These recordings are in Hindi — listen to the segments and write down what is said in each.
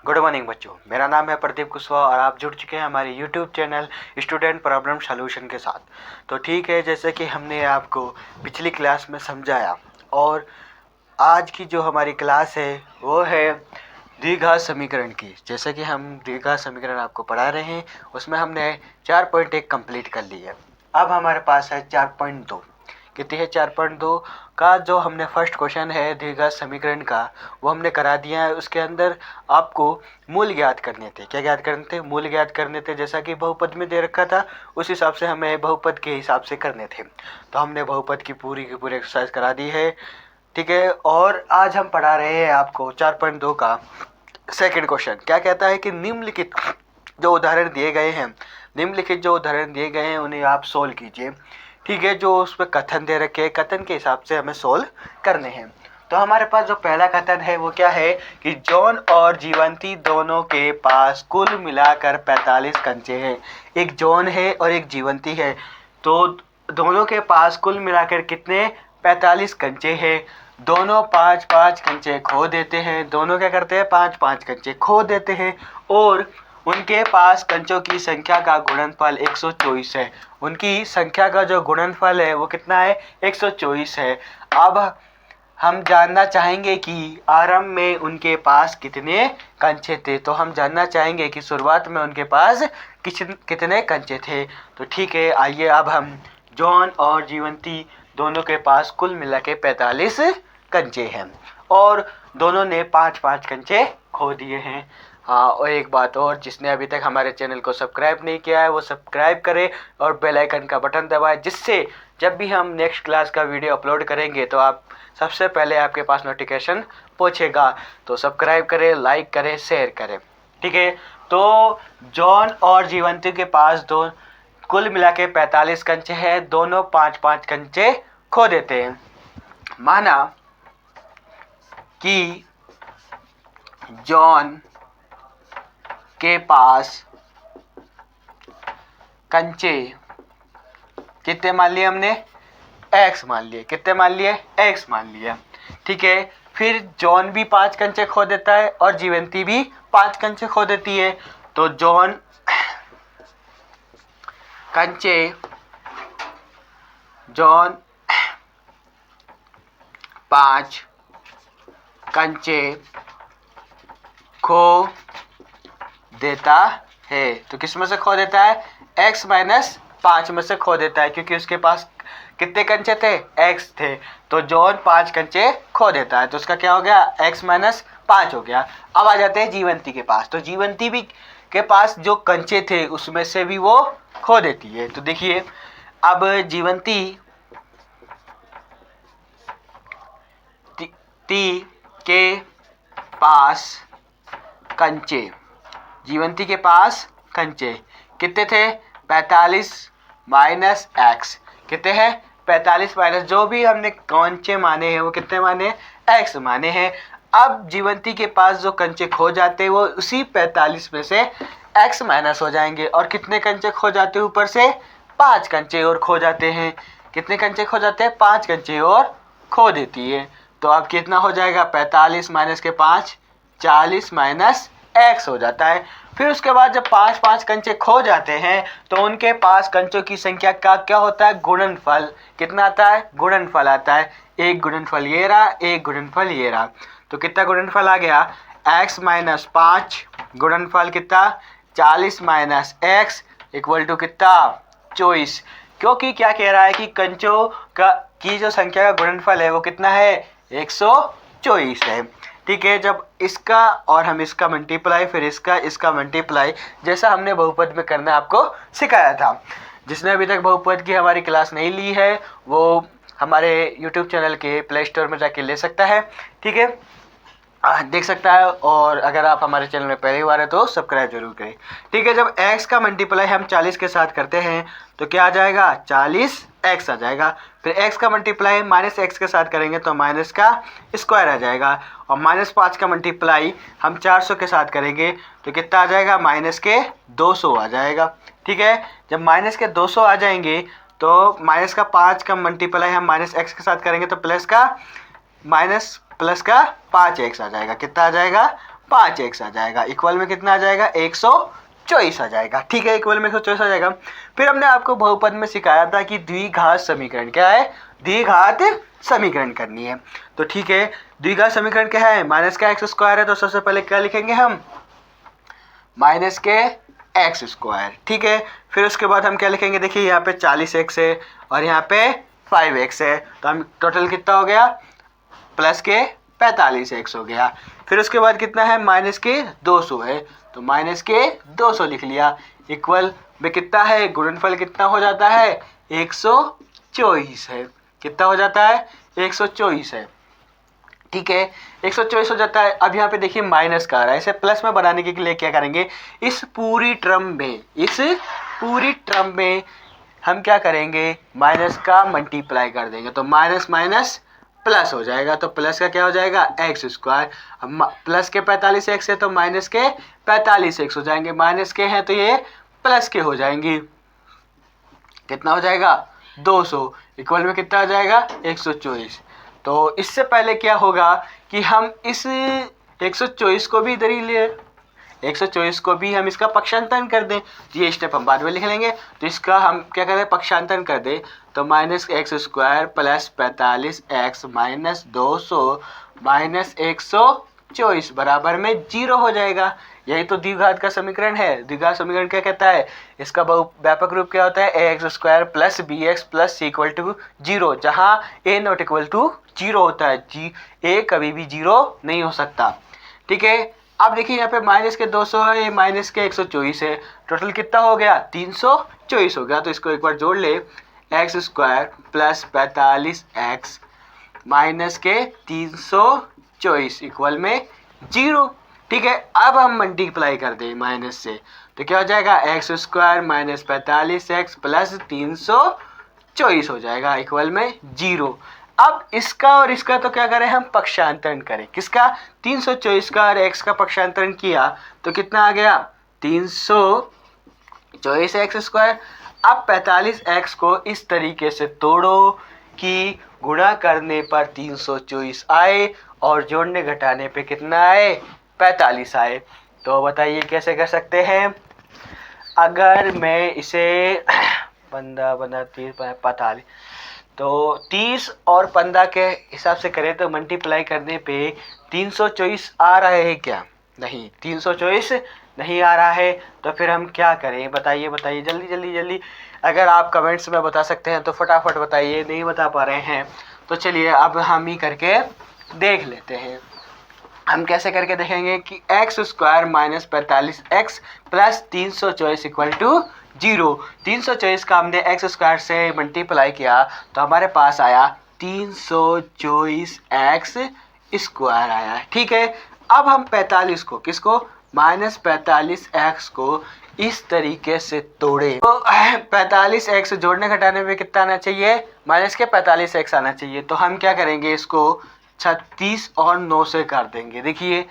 गुड मॉर्निंग बच्चों, मेरा नाम है प्रदीप कुशवाहा और आप जुड़ चुके हैं हमारे YouTube channel student problem solution के साथ। तो ठीक है, जैसे कि हमने आपको पिछली क्लास में समझाया और आज की जो हमारी क्लास है वो है द्विघात समीकरण की। जैसे कि हम द्विघात समीकरण आपको पढ़ा रहे हैं, उसमें हमने 4.1 कंप्लीट कर ली है। अब हमारे पास है 4.2। कितनी है? 4.2 का जो हमने फर्स्ट क्वेश्चन है द्विघात समीकरण का, वो हमने करा दिया है। उसके अंदर आपको मूल ज्ञात करने थे। क्या ज्ञात करने थे? मूल ज्ञात करने थे। जैसा कि बहुपद में दे रखा था उस हिसाब से हमें बहुपद के हिसाब से करने थे। तो हमने बहुपद की पूरी एक्सरसाइज करा दी है। ठीक है, और आज हम पढ़ा रहे हैं आपको 4.2 का सेकंड क्वेश्चन। क्या कहता है कि निम्नलिखित जो उदाहरण दिए गए हैं, उन्हें आप सोल्व कीजिए। ठीक है, जो उस पर कथन दे रखे हैं, कथन के हिसाब से हमें सोल्व करने हैं। तो हमारे पास जो पहला कथन है वो क्या है कि जॉन और जीवंती दोनों के पास कुल मिलाकर 45 कंचे हैं। एक जॉन है और एक जीवंती है, तो दोनों के पास कुल मिलाकर कितने? 45 कंचे हैं। दोनों 5-5 कंचे खो देते हैं। दोनों क्या करते हैं? 5-5 कंचे खो देते हैं और उनके पास कंचों की संख्या का गुणनफल 124 है। उनकी संख्या का जो गुणनफल है वो कितना है? 124 है। अब हम जानना चाहेंगे कि आरंभ में उनके पास कितने कंचे थे। तो हम जानना चाहेंगे कि शुरुआत में उनके पास कितने कंचे थे। तो ठीक है, आइए अब हम जॉन और जीवंती दोनों के पास कुल मिला के 45 कंचे हैं और दोनों ने 5-5 कंचे खो दिए हैं। हाँ, और एक बात और, जिसने अभी तक हमारे चैनल को सब्सक्राइब नहीं किया है वो सब्सक्राइब करे और बेल आइकन का बटन दबाए, जिससे जब भी हम नेक्स्ट क्लास का वीडियो अपलोड करेंगे तो आप सबसे पहले आपके पास नोटिफिकेशन पहुंचेगा। तो सब्सक्राइब करें, लाइक करें, शेयर करें। ठीक है, तो जॉन और जीवंती के पास दो कुल मिला के 45 कंचे हैं। दोनों 5-5 कंचे खो देते हैं। माना कि जॉन के पास कंचे कितने मान लिए हमने? x मान लिए। कितने मान लिए? x मान लिया। ठीक है, फिर जॉन भी 5 कंचे खो देता है और जीवंती भी 5 कंचे खो देती है। तो जॉन जॉन 5 कंचे खो देता है। तो किस में से खो देता है? x माइनस 5 में से खो देता है, क्योंकि उसके पास कितने कंचे थे? x थे। तो जॉन 5 कंचे खो देता है, तो उसका क्या हो गया? x माइनस 5 हो गया। अब आ जाते हैं जीवंती के पास। तो जीवंती भी के पास जो कंचे थे उसमें से भी वो खो देती है। तो देखिए, अब जीवंती के पास कंचे, जीवंती के पास कंचे कितने थे? 45 माइनस एक्स। कितने हैं? 45 माइनस जो भी हमने कंचे माने हैं वो कितने माने? एक्स माने हैं। अब जीवंती के पास जो कंचे खो जाते हैं वो उसी 45 में से एक्स माइनस हो जाएंगे। और कितने कंचे खो जाते हैं? ऊपर से 5 कंचे और खो जाते हैं। कितने कंचे खो जाते हैं? 5 कंचे और खो देती है। तो अब कितना हो जाएगा? 45 माइनस के 5, 40 माइनस एक्स हो जाता है। फिर उसके बाद जब 5-5 कंचे खो जाते हैं तो उनके पास कंचों की संख्या का क्या होता है? गुणनफल। कितना आता है? गुणनफल आता है। एक गुणनफल ये रहा, एक गुणनफल ये रहा। तो कितना गुणनफल आ गया? x माइनस 5 गुणनफल कितना? 40 माइनस एक्स इक्वल टू कितना? 24। क्योंकि क्या कह रहा है कि कंचों की जो संख्या का गुणनफल है वो कितना है? 124 है। ठीक है, जब इसका और हम इसका मल्टीप्लाई, फिर इसका मल्टीप्लाई, जैसा हमने बहुपद में करना आपको सिखाया था। जिसने अभी तक बहुपद की हमारी क्लास नहीं ली है वो हमारे YouTube चैनल के प्ले स्टोर में जाके ले सकता है। ठीक है, देख सकता है। और अगर आप हमारे चैनल में पहली बार है तो सब्सक्राइब जरूर करें। ठीक है, जब x का मल्टीप्लाई हम 40 के साथ करते हैं तो क्या आ जाएगा? 40x आ जाएगा। फिर x का मल्टीप्लाई माइनस x के साथ करेंगे तो माइनस का स्क्वायर आ जाएगा। और माइनस 5 का मल्टीप्लाई हम 400 के साथ करेंगे तो कितना आ जाएगा? माइनस के 200 आ जाएगा। ठीक है, जब माइनस के 200 आ जाएंगे तो माइनस का 5 का मल्टीप्लाई हम माइनस x के साथ करेंगे तो प्लस का 5x आ जाएगा। कितना आ जाएगा? 5x आ जाएगा। इक्वल में कितना आ जाएगा 124 आ जाएगा। ठीक है, इक्वल में 124 आ जाएगा। फिर हमने आपको बहुपद में सिखाया था कि द्विघात समीकरण क्या है, द्विघात समीकरण करनी है। तो ठीक है, द्विघात समीकरण क्या है, माइनस का एक्स स्क्वायर है, तो सबसे पहले क्या लिखेंगे हम, माइनस के एक्स स्क्वायर। ठीक है, फिर उसके बाद हम क्या लिखेंगे, देखिए यहाँ पे 40x है और यहाँ पे 5x है, तो हम टोटल कितना हो गया, प्लस के 45x हो गया। फिर उसके बाद कितना है, माइनस के 200 है, तो माइनस के 200 लिख लिया। इक्वल में कितना है, गुणनफल कितना हो जाता है, 124 है। कितना हो जाता है, 124 है। ठीक है, 124 हो जाता है। अब यहाँ पे देखिए माइनस का आ रहा है, इसे प्लस में बनाने के लिए क्या करेंगे, इस पूरी टर्म में हम क्या करेंगे, माइनस का मल्टीप्लाई कर देंगे, तो माइनस माइनस प्लस हो जाएगा, तो प्लस का क्या हो जाएगा एक्स स्क्वायर। अब प्लस के 45x है तो माइनस के 45x हो जाएंगे, माइनस के हैं तो ये प्लस के हो जाएंगे। कितना हो जाएगा 200, इक्वल में कितना आ जाएगा 124। तो इससे पहले क्या होगा कि हम इस 124 को भी इधर ही ले, 124 को भी हम इसका पक्षांतरण कर दें, तो ये स्टेप हम बाद में लिख लेंगे। तो इसका हम क्या करें, पक्षांतरण कर दें, तो minus x square plus 45x minus 200 minus 124 बराबर में 0 हो जाएगा। यही तो द्विघात का समीकरण है। द्विघात समीकरण क्या कहता है, इसका व्यापक रूप क्या होता है, x square plus b x plus c equal to 0, जहाँ ए नॉट इक्वल टू 0 होता है, ए कभी भी 0 नहीं हो सकता। ठीक है, अब देखिए यहाँ पे माइनस के 200 है, ये माइनस के 124 है, टोटल कितना हो गया 324 हो गया। तो इसको एक बार जोड़ ले, x square plus 45x minus के 324 इक्वल में 0। ठीक है, अब हम मल्टीप्लाई कर दें माइनस से, तो क्या हो जाएगा x square minus 45x plus 324 हो जाएगा, इक्वल में 0। अब इसका और इसका तो क्या करें, हम पक्षांतरण करें, किसका 324 का, और x का पक्षांतरण किया तो कितना आ गया 324 एक्स स्क्वायर। अब 45x को इस तरीके से तोड़ो कि गुणा करने पर 324 आए और जोड़ने घटाने पे कितना आए 45 आए। तो बताइए कैसे कर सकते हैं, अगर मैं इसे 15 30 45, तो 30 और 15 के हिसाब से करें तो मल्टीप्लाई करने पे 324 आ रहा है क्या, नहीं 324 नहीं आ रहा है। तो फिर हम क्या करें, बताइए बताइए जल्दी जल्दी जल्दी। अगर आप कमेंट्स में बता सकते हैं तो फटाफट बताइए, नहीं बता पा रहे हैं तो चलिए अब हम ही करके देख लेते हैं। हम कैसे करके देखेंगे कि x square minus 45x plus 324 equal to 0। 324 का हमने एक्स स्क्वायर से मल्टीप्लाई किया तो हमारे पास आया 324x स्क्वायर आया। ठीक है, अब हम 45 को, किसको, माइनस 45x को इस तरीके से तोड़े, तो 45x जोड़ने घटाने में कितना आना चाहिए, माइनस के 45x आना चाहिए। तो हम क्या करेंगे, इसको 36 और 9 से कर देंगे। देखिए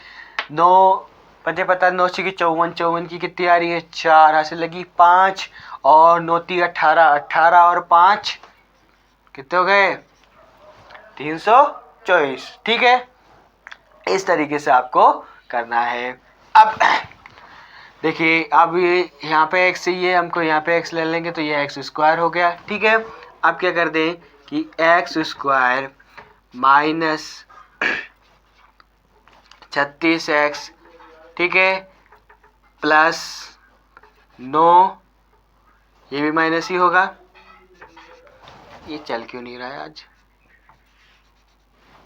9 पता 9 की 54, 54 की कितनी आ रही है 4, हाथ से लगी 5 और 9 × 18, 18 और 5 कितने हो गए 324। ठीक है, इस तरीके से आपको करना है। अब देखिए, अब ये यहाँ पे x चाहिए हमको, यहाँ पे x ले लेंगे तो ये एक्स स्क्वायर हो गया। ठीक है, अब क्या कर दें कि एक्स स्क्वायर माइनस 36x, ठीक है, प्लस 9, ये भी माइनस ही होगा। ये चल क्यों नहीं रहा है आज,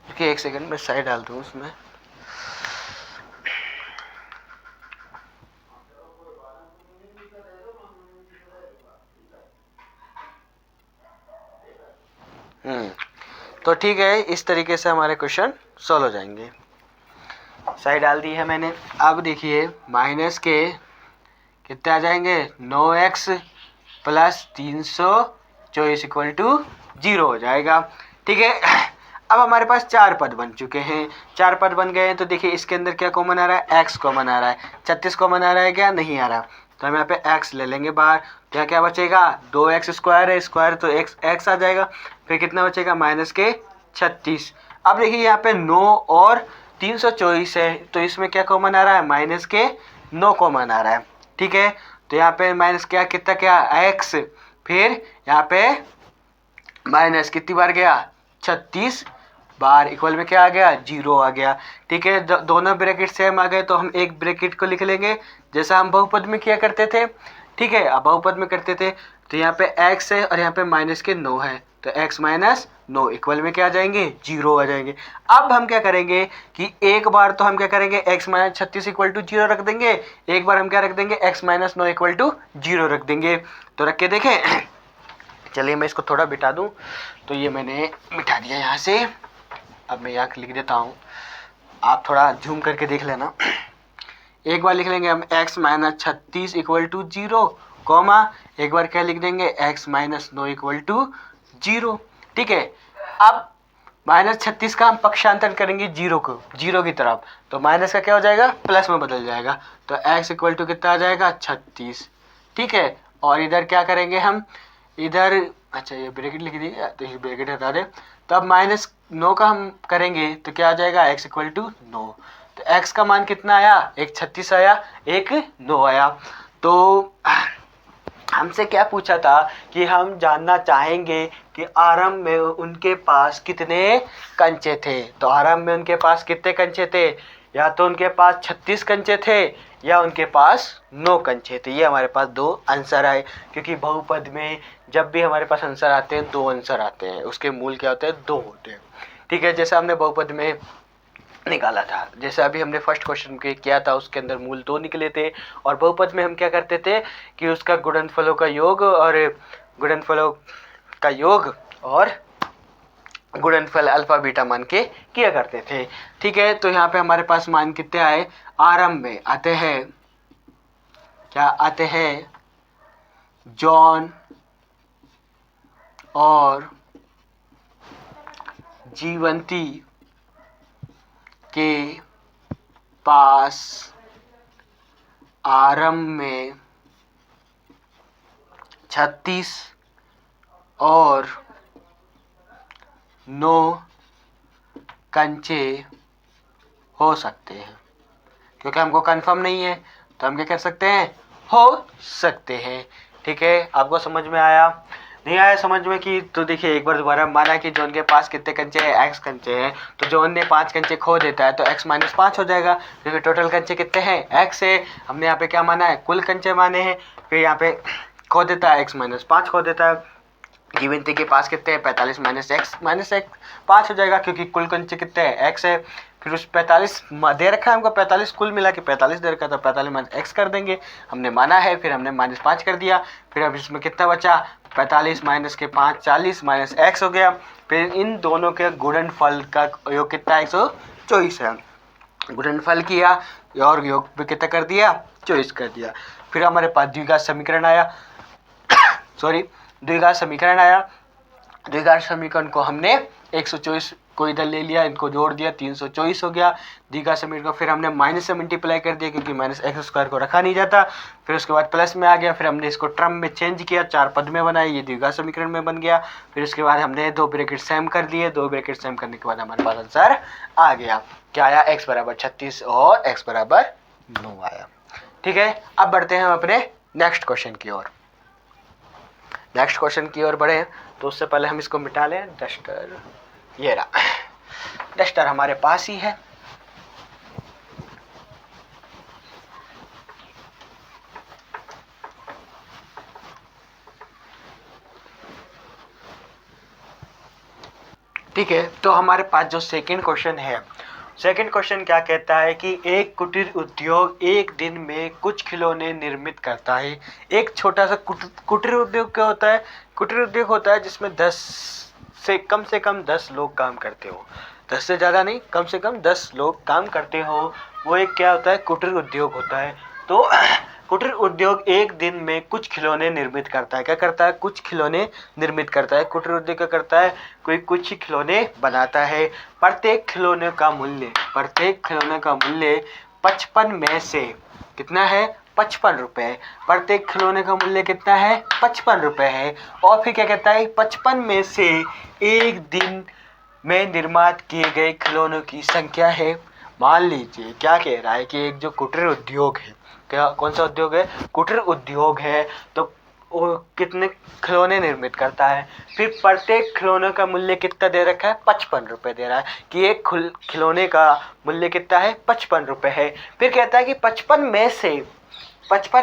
देखिए एक सेकंड में साइड डाल दूँ उसमें। तो ठीक है, इस तरीके से हमारे क्वेश्चन सॉल्व हो जाएंगे। साइड डाल दी है मैंने। अब देखिए माइनस के कितने आ जाएंगे 9x प्लस 324 इक्वल टू 0 हो जाएगा। ठीक है, अब हमारे पास 4 पद बन चुके हैं। 4 पद बन गए हैं तो देखिए इसके अंदर क्या कॉमन आ रहा है, x कॉमन आ रहा है। 36 कॉमन आ रहा है क्या, नहीं आ रहा, तो हम यहाँ पे x ले लेंगे बाहर। क्या क्या बचेगा, 2x स्क्वायर है, स्क्वायर तो x आ जाएगा। फिर कितना बचेगा, माइनस के 36। अब देखिए यहाँ पे 9 और 324 है, तो इसमें क्या कॉमन आ रहा है, माइनस के 9 कॉमन आ रहा है। ठीक है, तो यहाँ पे माइनस क्या कितना क्या x, फिर यहाँ पे माइनस कितनी बार गया 36 बार, इक्वल में क्या आ गया 0 आ गया। ठीक है, दोनों ब्रैकेट सेम आ गए तो हम एक ब्रैकेट को लिख लेंगे जैसा हम बहुपद में किया करते थे। ठीक है, अब बहुपद में करते थे तो यहाँ पे x है और यहाँ पे माइनस के 9 है, तो x माइनस 9 इक्वल में क्या आ जाएंगे 0 आ जाएंगे। अब हम क्या करेंगे कि एक बार तो हम क्या करेंगे x माइनस 36 इक्वल टू 0 रख देंगे, एक बार हम क्या रख देंगे x माइनस 9 इक्वल टू 0 रख देंगे। तो रख के देखें, चलिए मैं इसको थोड़ा मिटा दूं, तो ये मैंने मिटा दिया यहाँ से। अब मैं यहाँ लिख देता हूँ, आप थोड़ा झूम करके देख लेना। एक बार लिख लेंगे हम x minus 36 equal to 0, comma एक बार क्या लिख देंगे x माइनस 9 इक्वल टू 0। ठीक है, अब माइनस 36 का हम पक्षांतर करेंगे 0 की तरफ, तो माइनस का क्या हो जाएगा प्लस में बदल जाएगा, तो x इक्वल टू कितना आ जाएगा 36। ठीक है, और इधर क्या करेंगे हम, इधर अच्छा ये ब्रैकेट लिख दिया तो ये ब्रैकेट हटा दे, तो अब माइनस 9 का हम करेंगे तो क्या आ जाएगा x इक्वल टू 9, तो x का मान कितना आया, एक 36 आया, एक 9 आया। तो हमसे क्या पूछा था कि हम जानना चाहेंगे कि आरंभ में उनके पास कितने कंचे थे, तो आरंभ में उनके पास कितने कंचे थे, या तो उनके पास 36 कंचे थे या उनके पास 9 कंचे थे। ये हमारे पास दो आंसर आए, क्योंकि बहुपद में जब भी हमारे पास आंसर आते हैं दो आंसर आते हैं, उसके मूल क्या होते हैं, दो होते हैं। ठीक है, जैसे हमने बहुपद में निकाला था, जैसे अभी हमने फर्स्ट क्वेश्चन के किया था उसके अंदर मूल 2 निकले थे, और बहुपद में हम क्या करते थे कि उसका गुणनफलों का योग और गुणनफलों का योग और गुणनफल अल्फा बीटा मान के किया करते थे। ठीक है, तो यहाँ पे हमारे पास मान कितने आए, आरंभ में आते हैं, क्या आते हैं, जॉन और जीवंती के पास आरंभ में 36 और 9 कंचे हो सकते हैं। क्योंकि हमको कंफर्म नहीं है तो हम क्या कर सकते हैं, हो सकते हैं। ठीक है, आपको समझ में आया, नहीं आया समझ में कि, तो देखिए एक बार दोबारा, माना कि जॉन के पास कितने कंचे हैं, x कंचे हैं, तो जॉन ने 5 कंचे खो देता है तो x माइनस 5 हो जाएगा, क्योंकि टोटल कंचे कितने हैं x है, हमने यहाँ पे क्या माना है, कुल कंचे माने हैं, फिर यहाँ पे खो देता है x माइनस 5 खो देता है। जीवंती के पास कितने हैं 45 माइनस x 5 हो जाएगा, क्योंकि कुल कंचे कितने हैं x है, फिर उस 45 दे रखा है हमको, 45 कुल मिला के 45 दे रखा था, 45 माइनस x कर देंगे, हमने माना है, फिर हमने माइनस 5 कर दिया, फिर अब इसमें कितना बचा 45 माइनस के 5 40 माइनस x हो गया, फिर इन दोनों के गुणनफल का योग कितना 124 है, गुणनफल किया और योग पे कितना कर दिया 24 कर दिया। फिर हमारे पास द्विघात समीकरण आया द्विघात समीकरण आया, द्विघात समीकरण को हमने 124 को इधर ले लिया, इनको जोड़ दिया 324 हो गया द्विघात समीकरण को, फिर हमने माइनस से मल्टीप्लाई कर दिया क्योंकि माइनस एक्स स्क्वायर को रखा नहीं जाता, फिर उसके बाद प्लस में आ गया, फिर हमने इसको टर्म में चेंज किया, 4 पद में बनाए, ये द्विघात समीकरण में बन गया। फिर उसके बाद हमने 2 ब्रैकेट सेम कर दिए, 2 ब्रैकेट सेम करने के बाद हमारे पास आंसर आ गया, क्या आया x बराबर 36 और x बराबर 9 आया। ठीक है, अब बढ़ते हैं हम अपने नेक्स्ट क्वेश्चन की ओर, नेक्स्ट क्वेश्चन की ओर बढ़े, तो उससे पहले हम इसको मिटा लें, डस्टर, ये रहा डस्टर हमारे पास ही है। ठीक है, तो हमारे पास जो सेकंड क्वेश्चन है, सेकंड क्वेश्चन क्या कहता है कि एक कुटीर उद्योग एक दिन में कुछ खिलौने निर्मित करता है। एक छोटा सा कुटीर उद्योग क्या होता है, कुटीर उद्योग होता है जिसमें 10 से कम 10 लोग काम करते हो, 10 से ज़्यादा नहीं, कम से कम 10 लोग काम करते हो, वो एक क्या होता है, कुटीर उद्योग होता है। तो कुटीर उद्योग एक दिन में कुछ खिलौने निर्मित करता है, क्या करता है, कुछ खिलौने निर्मित करता है। कुटीर उद्योग क्या करता है, कोई कुछ खिलौने बनाता है, प्रत्येक खिलौने का मूल्य 55 में से कितना है, 55 रुपये, प्रत्येक खिलौने का मूल्य कितना है, 55 रुपये है। और फिर क्या कहता है, 55 में से एक दिन में निर्मित किए गए खिलौनों की संख्या है मान लीजिए क्या कह रहा है कि एक जो कुटीर उद्योग है, क्या कौन सा उद्योग है, कुटीर उद्योग है, तो वो कितने खिलौने निर्मित करता है। फिर प्रत्येक खिलौने का मूल्य कितना दे रखा है, 55 रुपये दे रहा है कि एक खिलौने का मूल्य कितना है, 55 रुपये है। फिर कहता है कि 55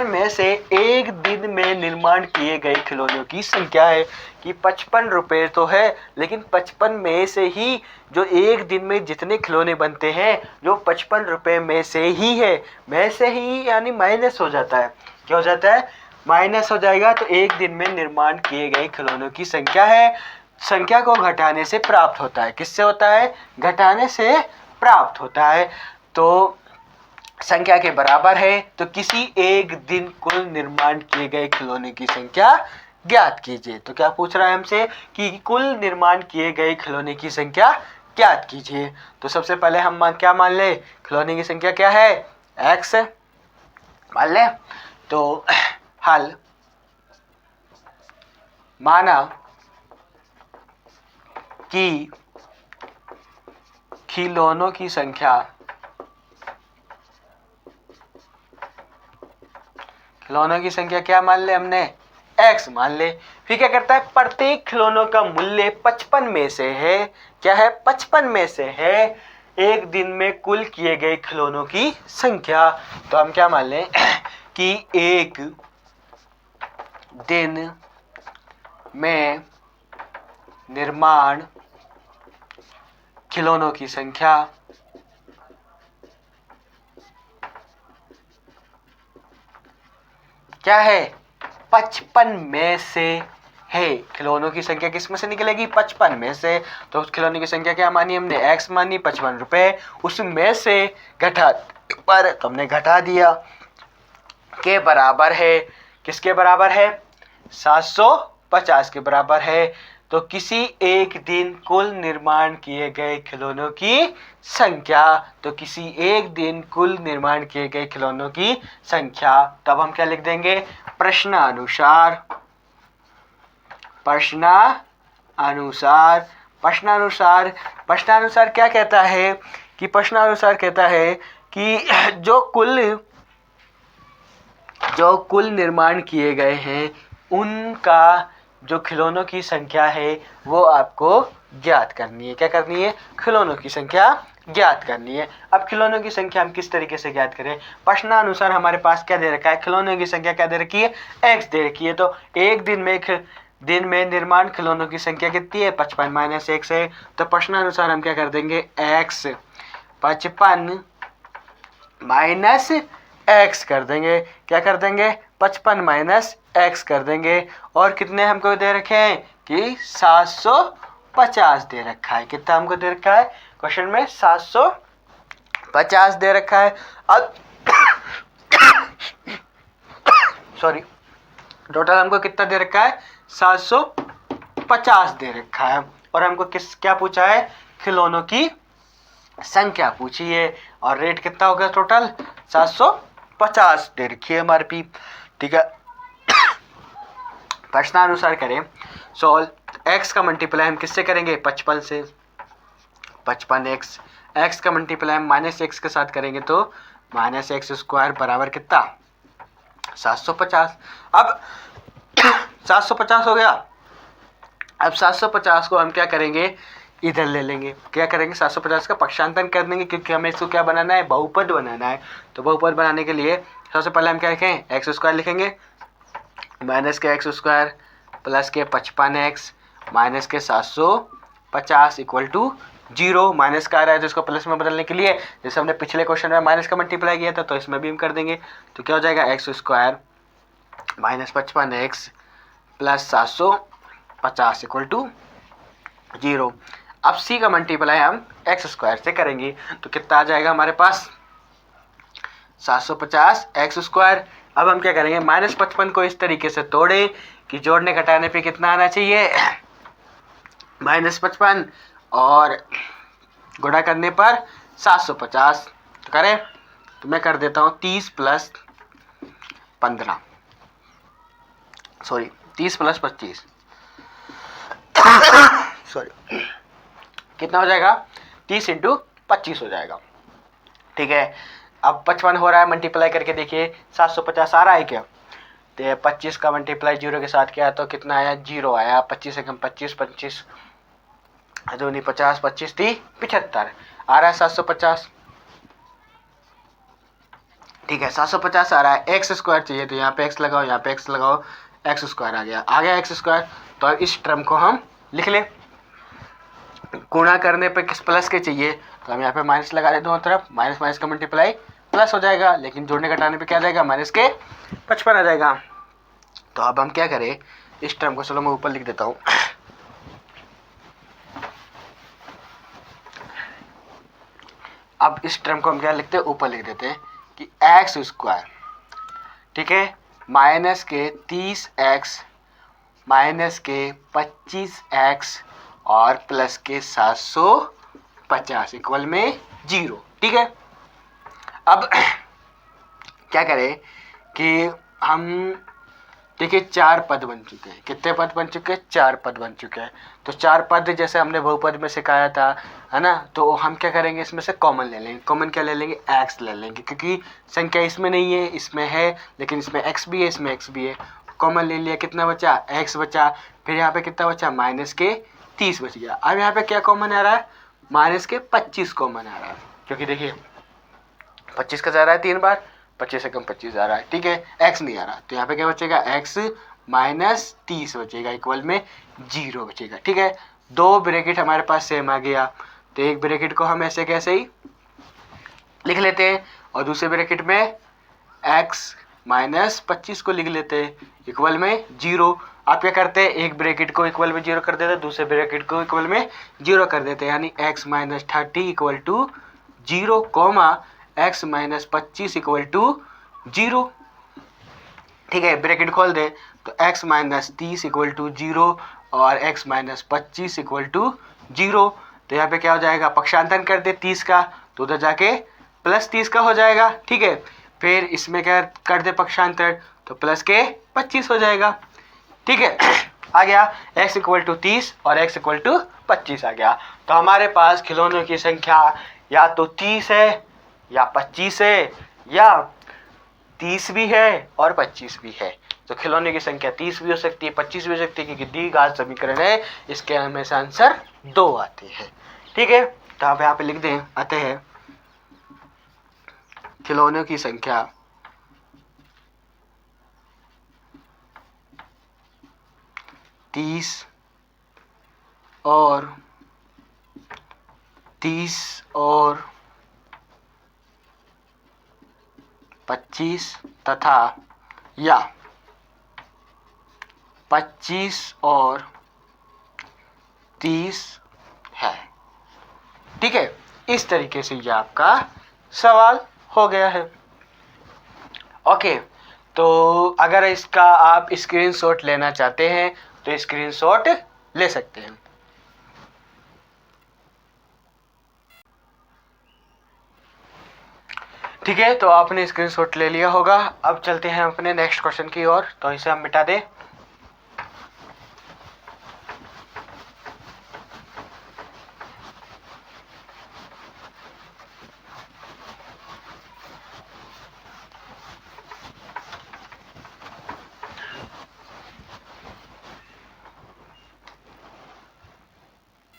में से एक दिन में निर्माण किए गए खिलौनों की संख्या है कि 55 रुपये तो है, लेकिन 55 में से ही जो एक दिन में जितने खिलौने बनते हैं जो 55 रुपये में से ही है, में से ही यानी माइनस हो जाता है। क्या हो जाता है, माइनस हो जाएगा। तो एक दिन में निर्माण किए गए खिलौनों की संख्या है, संख्या को घटाने से प्राप्त होता है। किससे होता है, घटाने से प्राप्त होता है। तो संख्या के बराबर है, तो किसी एक दिन कुल निर्माण किए गए खिलौने की संख्या ज्ञात कीजिए। तो क्या पूछ रहा है हमसे कि कुल निर्माण किए गए खिलौने की संख्या ज्ञात कीजिए। तो सबसे पहले हम क्या मान ले, खिलौने की संख्या क्या है, x मान ले। तो हल माना कि खिलौनों की संख्या, खिलौनों की संख्या क्या मान ले हमने, x मान ले। फिर क्या करता है, प्रत्येक खिलौनों का मूल्य 55 में से है, क्या है, 55 में से है एक दिन में कुल किए गए खिलौनों की संख्या। तो हम क्या मान लें कि एक दिन में निर्माण खिलौनों की संख्या क्या है, 55 में से है। खिलौनों की संख्या किस में से निकलेगी, 55 में से। तो उस खिलौने की संख्या क्या मानी हमने, x मानी, 55 रुपए, उसमें से घटा पर तो हमने घटा दिया, के बराबर है, किसके बराबर है, 750 के बराबर है। तो किसी एक दिन कुल निर्माण किए गए खिलौनों की संख्या, तो किसी एक दिन कुल निर्माण किए गए खिलौनों की संख्या, तब हम क्या लिख देंगे, प्रश्नानुसार, प्रश्नानुसार, प्रश्नानुसार, प्रश्नानुसार क्या कहता है कि प्रश्नानुसार कहता है कि जो कुल निर्माण किए गए हैं उनका जो खिलौनों की संख्या है वो आपको ज्ञात करनी है। क्या करनी है, खिलौनों की संख्या ज्ञात करनी है। अब खिलौनों की संख्या हम किस तरीके से ज्ञात करें, प्रश्नानुसार हमारे पास क्या दे रखा है, खिलौनों की संख्या क्या दे रखी है, x दे रखी है। तो एक दिन में निर्माण खिलौनों की संख्या कितनी है, 55 माइनस 1 है। तो प्रश्नानुसार हम क्या कर देंगे, x 55 माइनस x कर देंगे, क्या कर देंगे, 55 माइनस x कर देंगे। और कितने हमको दे रखे हैं कि 750 दे रखा है। कितना हमको दे रखा है क्वेश्चन में, 750 दे रखा है। अब सॉरी, टोटल हमको कितना दे रखा है, 750 दे रखा है। और हमको क्या पूछा है, खिलौनों की संख्या पूछी है। और रेट कितना हो गया, टोटल 750 दे रखी है हमारे पी, ठीक है। प्रश्नानुसार करें सॉल्व, x का मल्टीप्लाई हम किससे करेंगे, 55 से, 55x, x का मल्टीप्लाई हम माइनस x के साथ करेंगे तो माइनस एक्स स्क्वायर बराबर कितना, 750। अब 750 हो गया। अब 750 को हम क्या करेंगे, इधर ले लेंगे, क्या करेंगे, 750 का पक्षांतरण कर देंगे, क्योंकि हमें इसको क्या बनाना है, बहुपद बनाना है। तो बहुपद बनाने के लिए सबसे पहले हम क्या लिखें, एक्स स्क्वायर लिखेंगे, माइनस के एक्स स्क्वायर प्लस के 55x माइनस के 750 इक्वल टू 0। माइनस का आ रहा है तो इसको प्लस में बदलने के लिए जैसे हमने पिछले क्वेश्चन में माइनस का मल्टीप्लाई किया था तो इसमें भी हम कर देंगे। तो क्या हो जाएगा, x square minus 55x plus 750 equal to 0। अब c का मल्टीप्लाई हम एक्स स्क्वायर से करेंगे तो कितना आ जाएगा हमारे पास, 750 एक्स स्क्वायर। अब हम क्या करेंगे, माइनस 55 को इस तरीके से तोड़े कि जोड़ने घटाने पे कितना आना चाहिए, माइनस 55, और गुणा करने पर 750 करें। तो मैं कर देता हूँ 30 प्लस 15, सॉरी 30 प्लस 25 सॉरी कितना हो जाएगा, 30 इंटू 25 हो जाएगा। ठीक है, अब 55 हो रहा है, मल्टीप्लाई करके देखिए 750 आ रहा है क्या? तो 25 का मल्टीप्लाई 0 के साथ किया तो कितना आया? 0 आया। 25 एकम 25, 25 दूनी 50, 25 ती 75 आ रहा है 750। ठीक है, 750 आ रहा है। एक्स स्क्वायर चाहिए तो यहाँ पे एक्स लगाओ, यहाँ पे एक्स लगाओ, एक्स स्क्वायर आ गया एक्स स्क्वायर। तो अब इस टर्म को हम लिख लें। गुणा करने पे किस प्लस के चाहिए तो हम यहाँ पे माइनस लगा दें दोनों तरफ, माइनस माइनस का मल्टीप्लाई प्लस हो जाएगा, लेकिन जोड़ने घटाने पे क्या आ जाएगा? माइनस के 55 आ जाएगा। तो अब हम क्या करें, इस टर्म को चलो मैं ऊपर लिख देता हूँ। अब इस टर्म को हम क्या लिखते हैं? ऊपर लिख देते हैं कि एक्स स्क्वायर, ठीक है, माइनस के 30x माइनस के 25x और प्लस के 750 इक्वल में 0। ठीक है, अब क्या करें कि हम देखिए 4 पद बन चुके हैं। कितने पद बन चुके हैं? 4 पद बन चुके हैं। तो 4 पद जैसे हमने बहुपद में सिखाया था, है ना, तो हम क्या करेंगे, इसमें से कॉमन ले लेंगे। कॉमन क्या ले लेंगे? x ले लेंगे, क्योंकि संख्या इसमें नहीं है, इसमें है, लेकिन इसमें x भी है, इसमें x भी है। कॉमन ले लिया, कितना बचा? x बचा। फिर यहाँ पे कितना बचा? माइनस के 30 बच गया। अब यहाँ पे क्या कॉमन आ रहा है? माइनस के 25 कॉमन आ रहा है, क्योंकि देखिए 25 का जा रहा है 3 बार, 25 से कम 25 आ रहा है। ठीक है, x नहीं आ रहा, तो यहाँ पे क्या बचेगा? x माइनस 30 बचेगा, इक्वल में 0 बचेगा। ठीक है, 2 ब्रैकेट हमारे पास सेम आ गया, तो एक ब्रैकेट को हम ऐसे कैसे ही लिख लेते हैं और दूसरे ब्रैकेट में x माइनस 25 को लिख लेते हैं, इक्वल में 0। आप क्या करते हैं? एक ब्रैकेट को इक्वल में 0 कर देते हैं, दूसरे ब्रैकेट को इक्वल में 0 कर देते हैं, यानी x minus 30 equal to 0, comma x minus 25 equal to 0। ठीक है, ब्रैकेट खोल दे तो x माइनस 30 इक्वल टू 0 और x माइनस 25 इक्वल टू 0। तो यहाँ पे क्या हो जाएगा? पक्षांतरण कर दे 30 का, तो उधर जाके प्लस 30 का हो जाएगा। ठीक है, फिर इसमें क्या कर दे पक्षांतर, तो प्लस के 25 हो जाएगा। ठीक है, आ गया x इक्वल टू 30 और x इक्वल टू 25 आ गया। तो हमारे पास खिलौनों की संख्या या तो 30 है या 25 है या 30 भी है और 25 भी है। तो खिलौने की संख्या 30 भी हो सकती है, 25 भी हो सकती है, क्योंकि द्विघात समीकरण है, इसके हमेशा आंसर 2 आते हैं। ठीक है, तो आप यहाँ पे लिख दें, आते हैं खिलौनों की संख्या और 25 तथा या 25 और 30 है। ठीक है, इस तरीके से ये आपका सवाल हो गया है। ओके, तो अगर इसका आप स्क्रीनशॉट लेना चाहते हैं तो स्क्रीनशॉट ले सकते हैं। ठीक है, तो आपने स्क्रीनशॉट ले लिया होगा। अब चलते हैं अपने नेक्स्ट क्वेश्चन की ओर। तो इसे हम मिटा दें।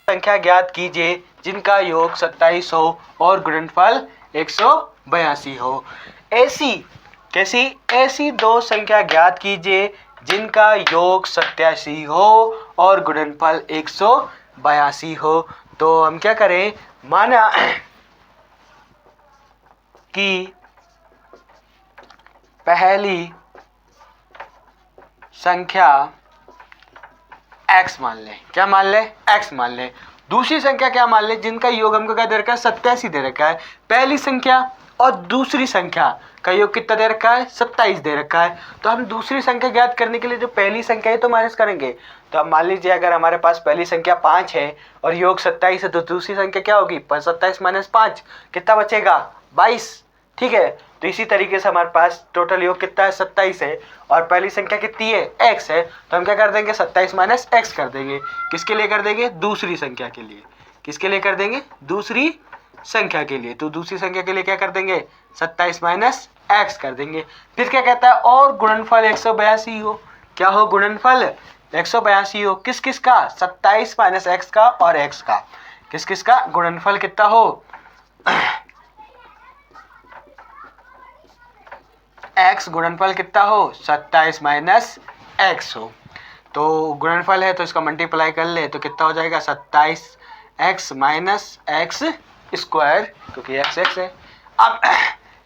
संख्या ज्ञात कीजिए जिनका योग 27 हो और गुणनफल 182 हो। ऐसी दो संख्या ज्ञात कीजिए जिनका योग 87 हो और गुणनफल 182 हो। तो हम क्या करें, माना कि पहली संख्या x मान लें। क्या मान लें? x मान लें। दूसरी संख्या क्या मान लें? जिनका योग हमको क्या दे रखा है? 87 दे रखा है। पहली संख्या और दूसरी संख्या का योग कितना दे रखा है? 27 दे रखा है। तो हम दूसरी संख्या ज्ञात करने के लिए जो पहली संख्या है तो माइनस करेंगे। तो अब मान लीजिए अगर हमारे पास पहली संख्या 5 है और योग 27 है, तो दूसरी संख्या क्या होगी? 27 माइनस 5 कितना बचेगा? 22। ठीक है, तो इसी तरीके से हमारे पास टोटल योग कितना है? 27 है और पहली संख्या कितनी है? x है। तो हम क्या कर देंगे? 27 माइनस x कर देंगे। किसके लिए कर देंगे? दूसरी संख्या के लिए। किसके लिए कर देंगे? दूसरी संख्या के लिए, तो दूसरी संख्या के लिए क्या कर देंगे 27 माइनस एक्स कर देंगे। फिर क्या कहता है और गुणनफल 182 हो, क्या हो गुणनफल 182 हो, किस किस का 27 माइनस एक्स का और एक्स का, किस किस का गुणनफल कितना हो एक्स गुणनफल कितना हो 27 माइनस एक्स हो। तो गुणनफल है तो इसका मल्टीप्लाई कर ले तो कितना हो जाएगा 27 एक्स माइनस एक्स स्क्वायर, क्योंकि एक्स एक्स है। अब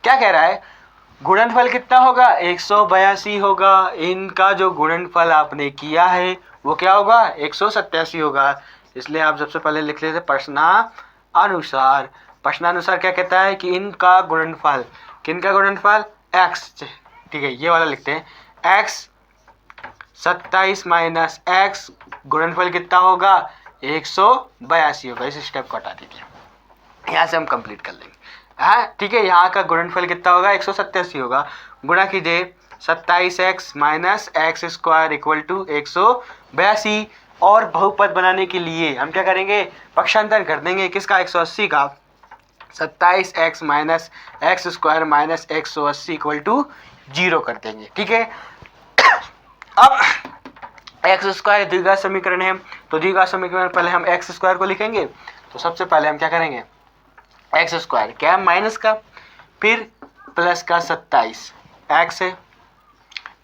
क्या कह रहा है गुणनफल कितना होगा 182 होगा, इनका जो गुणनफल आपने किया है वो क्या होगा 187 होगा। इसलिए आप सबसे पहले लिख लेते प्रश्नानुसार। प्रश्नानुसार क्या कहता है कि इनका गुणनफल, किनका गुणनफल एक्स, ठीक है ये वाला लिखते हैं एक्स 27 माइनस एक्स गुणनफल कितना होगा 182 होगा। इस स्टेप को हटा दीजिए, यहाँ से हम कंप्लीट कर लेंगे। हाँ ठीक है, यहाँ का गुणनफल कितना होगा 187 होगा, गुणा कीजिए 27 x minus x square equal to 182। और बहुपद बनाने के लिए हम क्या करेंगे पक्षांतर कर देंगे किसका 180 का, 27 x minus x square minus 180 equal to 0 कर देंगे। ठीक है, अब एक्स स्क्वायर द्विघात समीकरण है, तो द्विघात समीकरण पहले हम एक्स स्क्वायर को लिखेंगे। तो सबसे पहले हम क्या करेंगे एक्स स्क्वायर क्या है माइनस का, फिर प्लस का 27 एक्स है,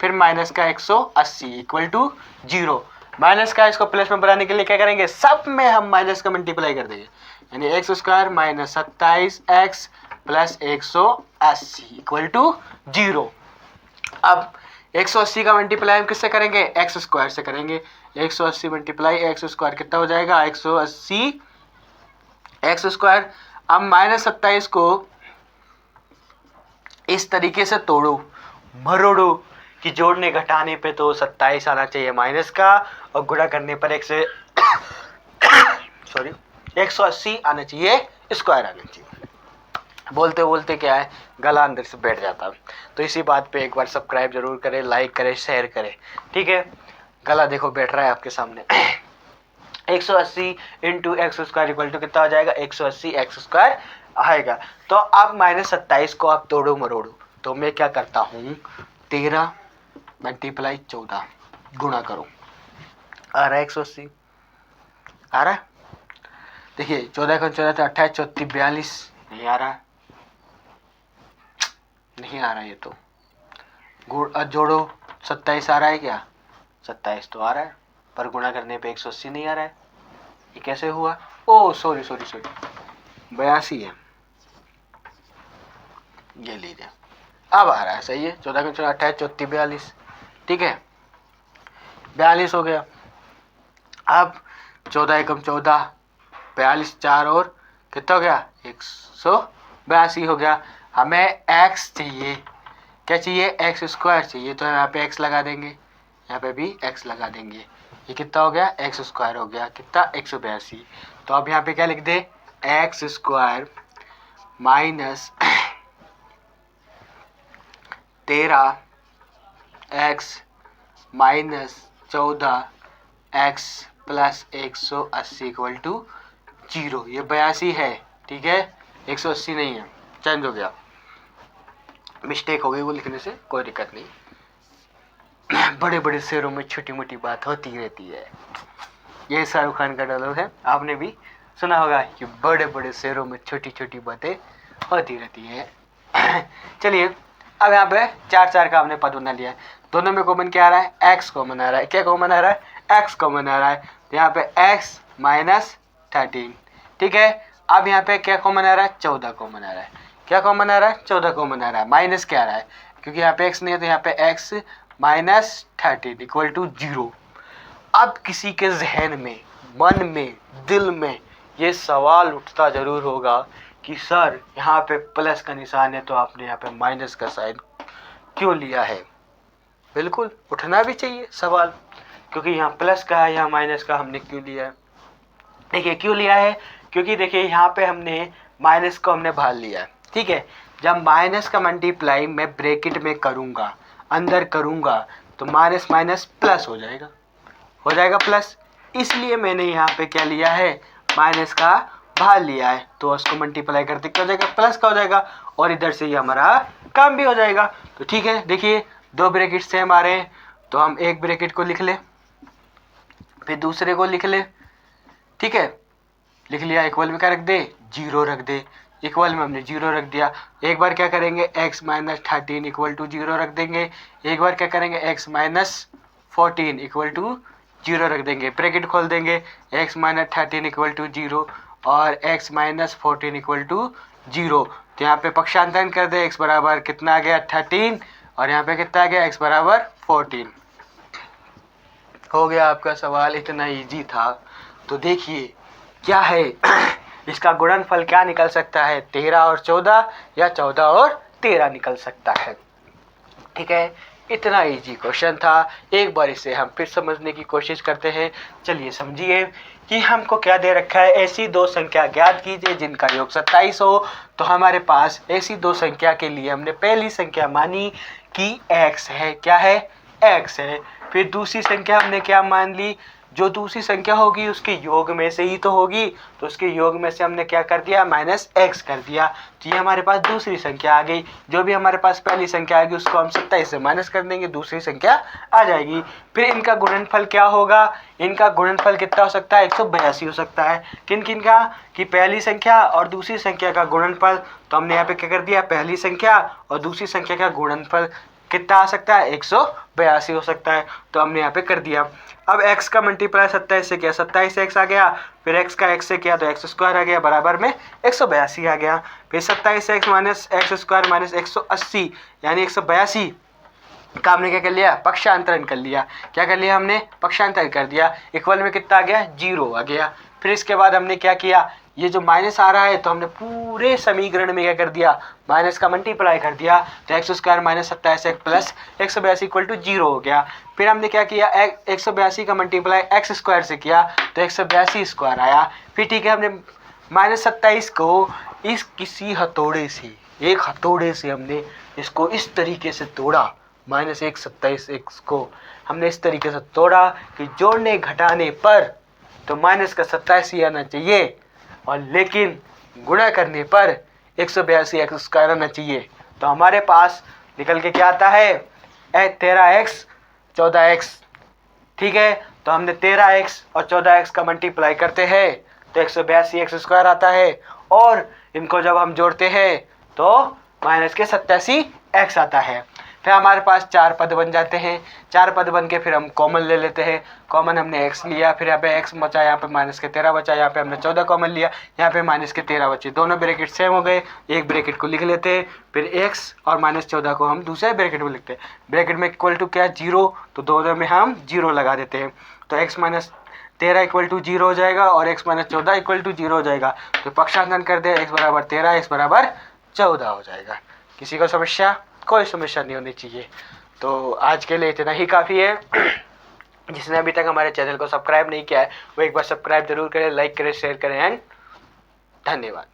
फिर माइनस का 180 इक्वल टू 0। माइनस का इसको प्लस में बनाने के लिए क्या करेंगे सब में हम माइनस का मल्टीप्लाई कर देंगे, यानी x square minus 27 x plus 180 equal to 0। अब 180 का मल्टीप्लाई हम किससे करेंगे एक्स स्क्वायर से करेंगे, 180 मल्टीप्लाई एक्स स्क्वायर कितना हो जाएगा 180 एक्स स्क्वायर। अब माइनस 27 को इस तरीके से तोड़ो मरोड़ो कि जोड़ने घटाने पे तो 27 आना चाहिए माइनस का, और गुणा करने पर 180 आना चाहिए स्क्वायर आना चाहिए। बोलते बोलते क्या है गला अंदर से बैठ जाता है। तो इसी बात पे एक बार सब्सक्राइब जरूर करें, लाइक करें, शेयर करें। ठीक है, गला देखो बैठ रहा है आपके सामने। 180 into x square equal to कितना हो जाएगा 180 एक्स स्क्वायर आएगा। तो अब माइनस 27 को आप तोड़ो मरोड़ो, तो मैं क्या करता हूँ 13 मल्टीप्लाई 14 गुणा करो, आ रहा है 180 आ रहा है। देखिए 14 का 14 तो 28 34 42 नहीं आ रहा है, नहीं आ रहा ये तो जोड़ो 27 आ रहा है क्या 27 तो आ रहा है, पर गुणा करने पे 180 नहीं आ रहा है, ये कैसे हुआ। ओ सॉरी 82 है, ये लीजिए अब आ रहा है सही है। 14 का 14 28 34 42, ठीक है 42 हो गया। अब 14 एकम 14 42 4 और कितना हो गया 182 हो गया। हमें x चाहिए, क्या चाहिए एक्स स्क्वायर चाहिए, तो यहाँ पे x लगा देंगे, यहाँ पे भी x लगा देंगे। ये कितना हो गया एक्स स्क्वायर हो गया कितना 182। तो अब यहाँ पे क्या लिख दे x square minus 13 x minus 14 x plus 180 equal to 0। ये 82 है, ठीक है 180 नहीं है, चेंज हो गया, मिस्टेक हो गई वो लिखने से, कोई दिक्कत नहीं। बड़े बड़े शेरों में छोटी मोटी बात होती रहती है, ये शाहरुख खान का डायलॉग है, आपने भी सुना होगा कि बड़े बड़े शेरों में छोटी छोटी बातें होती रहती है। चलिए अब यहाँ पे 4 4 का हमने पद बना लिया है, दोनों में कॉमन क्या आ रहा है एक्स कॉमन आ रहा है, क्या कॉमन आ रहा है एक्स कॉमन आ रहा है, तो यहाँ पे एक्स माइनस 13। ठीक है, अब यहाँ पे क्या कॉमन आ रहा है 14 कॉमन आ रहा है, क्या कॉमन आ रहा है 14 कॉमन आ रहा है, माइनस क्या आ रहा है क्योंकि यहाँ पे एक्स नहीं है, तो यहाँ पे एक्स माइनस 13 इक्वल टू 0। अब किसी के जहन में मन में दिल में ये सवाल उठता जरूर होगा कि सर यहाँ पे प्लस का निशान है तो आपने यहाँ पे माइनस का साइन क्यों लिया है। बिल्कुल उठना भी चाहिए सवाल, क्योंकि यहाँ प्लस का है यहाँ माइनस का हमने क्यों लिया है। देखिए क्यों लिया है, क्योंकि देखिए यहाँ पे हमने माइनस को हमने भाग लिया है। ठीक है, जब माइनस का मल्टीप्लाई मैं ब्रैकेट में करूँगा अंदर करूँगा तो माइनस माइनस प्लस हो जाएगा प्लस, इसलिए मैंने यहाँ पे क्या लिया है माइनस का बाहर लिया है तो उसको मल्टीप्लाई करते क्या हो जाएगा, प्लस का हो जाएगा, और इधर से ये हमारा काम भी हो जाएगा। तो ठीक है, देखिए 2 ब्रैकेट से हमारे, तो हम एक ब्रैकेट को लिख ले, फिर दूसरे को लिख ले, ठीक है, लिख लिया, इक्वल में क्या रख दे, 0 रख दे, इक्वल में हमने 0 रख दिया। एक बार क्या करेंगे, x माइनस 13 इक्वल टू 0 रख देंगे, एक बार क्या करेंगे, x माइनस 14 इक्वल टू 0 रख देंगे, ब्रैकेट खोल देंगे, x माइनस 13 इक्वल टू 0 और x माइनस 14 इक्वल टू 0। तो यहाँ पे पक्षांतरण कर दे, x बराबर कितना आ गया 13 और यहाँ पे कितना आ गया x बराबर 14। हो गया आपका सवाल, इतना इजी था। तो देखिए क्या है इसका गुणनफल क्या निकल सकता है, 13 और 14 या 14 और 13 निकल सकता है। ठीक है, इतना इजी क्वेश्चन था। एक बार इसे हम फिर समझने की कोशिश करते हैं। चलिए समझिए कि हमको क्या दे रखा है, ऐसी दो संख्या ज्ञात कीजिए जिनका योग 27 हो। तो हमारे पास ऐसी दो संख्या के लिए हमने पहली संख्या मानी कि x है, क्या है, x है। फिर दूसरी संख्या हमने क्या मान ली, जो दूसरी संख्या होगी उसके योग में से ही तो होगी, तो उसके योग में से हमने क्या कर दिया, माइनस x कर दिया। तो ये हमारे पास दूसरी संख्या आ गई। जो भी हमारे पास पहली संख्या आएगी उसको हम 27 से माइनस कर देंगे, दूसरी संख्या आ जाएगी। फिर इनका गुणनफल क्या होगा, इनका गुणनफल कितना हो सकता है, 182 हो सकता है। किन किन का, कि पहली संख्या और दूसरी संख्या का गुणनफल। तो हमने यहाँ पे क्या कर दिया, पहली संख्या और दूसरी संख्या का गुणनफल कितना आ सकता है, 182 हो सकता है। तो हमने यहाँ पे कर दिया। अब x का मल्टीप्लाई 27 से किया, 27 से x आ गया, फिर x का x से किया तो x स्क्वायर आ गया, बराबर में 182 आ गया। फिर 27 से x minus x square minus 180 यानी 182 का हमने क्या कर लिया, पक्षांतरण कर लिया। क्या कर लिया हमने, पक्षांतरण कर दिया। इक्वल में कितना आ गया, 0 आ गया। फिर इसके बाद हमने क्या किया, ये जो माइनस आ रहा है तो हमने पूरे समीकरण में क्या कर दिया, माइनस का मल्टीप्लाई कर दिया। तो x square minus 27 plus 182 equal to 0 हो गया। फिर हमने क्या किया, 182 का मल्टीप्लाई एक्स स्क्वायर से किया तो 182 स्क्वायर आया। फिर ठीक है, हमने माइनस 27 को इस किसी हथौड़े से, एक हथौड़े से हमने इसको इस तरीके से तोड़ा, माइनस 127 एक्स को हमने इस तरीके से तोड़ा कि जोड़ने घटाने पर तो माइनस का 87 आना चाहिए, और लेकिन गुणा करने पर 182 एक्स स्क्वायर आना चाहिए। तो हमारे पास निकल के क्या आता है, 13x 14x। ठीक है, तो हमने 13x और 14x का मल्टीप्लाई करते हैं तो 182 एक्स स्क्वायर आता है, और इनको जब हम जोड़ते हैं तो माइनस के 87 एक्स आता है। फिर हमारे पास 4 पद बन जाते हैं। 4 पद बन के फिर हम कॉमन ले लेते हैं। कॉमन हमने x लिया, फिर यहाँ पे x बचा, यहाँ पे माइनस के 13 बचा, यहाँ पे हमने 14 कॉमन लिया, यहाँ पे माइनस के 13 बचे। दोनों ब्रैकेट सेम हो गए, एक ब्रैकेट को लिख लेते हैं, फिर x और माइनस 14 को हम दूसरे ब्रैकेट में लिखते हैं। ब्रैकेट में इक्वल टू क्या, 0, तो दोनों में हम 0 लगा देते हैं। तो x माइनस 13 इक्वल टू 0 हो जाएगा और x माइनस 14 इक्वल टू 0 हो जाएगा। तो पक्षांतरण कर दे, x बराबर 13, x बराबर 14 हो जाएगा। किसी को समस्या, कोई समस्या नहीं होनी चाहिए। तो आज के लिए इतना ही काफ़ी है। जिसने अभी तक हमारे चैनल को सब्सक्राइब नहीं किया है वो एक बार सब्सक्राइब जरूर करें, लाइक करें, शेयर करें एंड धन्यवाद।